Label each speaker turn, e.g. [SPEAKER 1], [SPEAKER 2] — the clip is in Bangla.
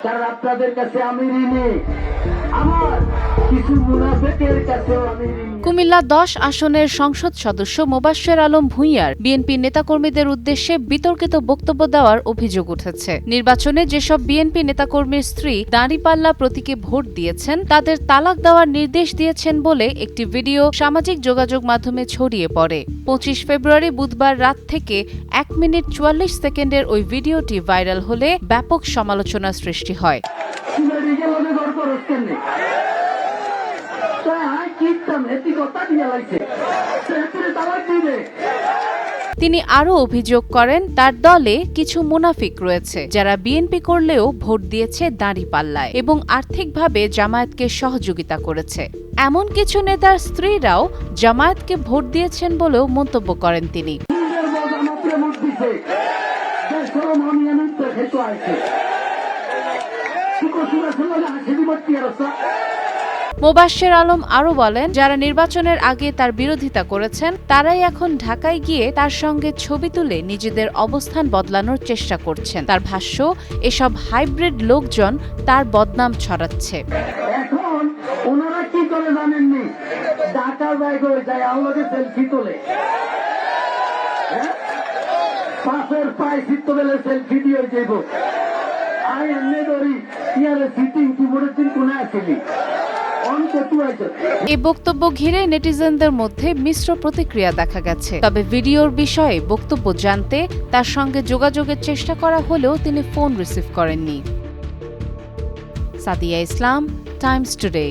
[SPEAKER 1] কারণ আপনাদের কাছে আমি ঋণী, আমার কিছু মুনাফিকের কাছেও আমি ঋণী।
[SPEAKER 2] কুমিল্লা ১০ আসনের সংসদ সদস্য মোবাশ্বের আলম ভূঁইয়ার বিএনপি নেতাকর্মীদের উদ্দেশ্যে বিতর্কিত বক্তব্য দেওয়ার অভিযোগ উঠেছে। নির্বাচনে যেসব বিএনপি নেতাকর্মীর স্ত্রী দাঁড়িপাল্লা প্রতীকে ভোট দিয়েছেন তাদের তালাক দেওয়ার নির্দেশ দিয়েছেন বলে একটি ভিডিও সামাজিক যোগাযোগ মাধ্যমে ছড়িয়ে পড়ে। ২৫ ফেব্রুয়ারি বুধবার রাত থেকে ১ মিনিট ৪৪ সেকেন্ডের ওই ভিডিওটি ভাইরাল হলে ব্যাপক সমালোচনার সৃষ্টি হয়। তিনি আরও অভিযোগ করেন তার দলে কিছু মুনাফিক রয়েছে যারা বিএনপি করলেও ভোট দিয়েছে দাঁড়িপাল্লায় এবং আর্থিকভাবে জামায়াতকে সহযোগিতা করেছে। এমন কিছু নেতার স্ত্রীরাও জামায়াতকে ভোট দিয়েছেন বলেও মন্তব্য করেন তিনি। মোবাশ্বের আলম আরও বলেন, যারা নির্বাচনের আগে তার বিরোধিতা করেছেন তারাই এখন ঢাকায় গিয়ে তার সঙ্গে ছবি তুলে নিজেদের অবস্থান বদলানোর চেষ্টা করছেন। তার ভাষ্য, এসব হাইব্রিড লোকজন তার বদনাম ছড়াচ্ছে।
[SPEAKER 1] এখন ওনারা কি করে জানেননি, ঢাকা যায় আমাকে সেলফি তোলে, পাশের পায়ে সিট তোলে সেলফি দিয়ে যাইব। আই এমনি ধরি ইয়ারে সিটিং কিবোর্ডের দিন কোনে আসেনি।
[SPEAKER 2] এ বক্তব্য ঘিরে নেটিজেনদের মধ্যে মিশ্র প্রতিক্রিয়া দেখা গেছে। তবে ভিডিওর বিষয়ে বক্তব্য জানতে তার সঙ্গে যোগাযোগের চেষ্টা করা হলেও তিনি ফোন রিসিভ করেননি। সাদিয়া ইসলাম, টাইমস টুডে।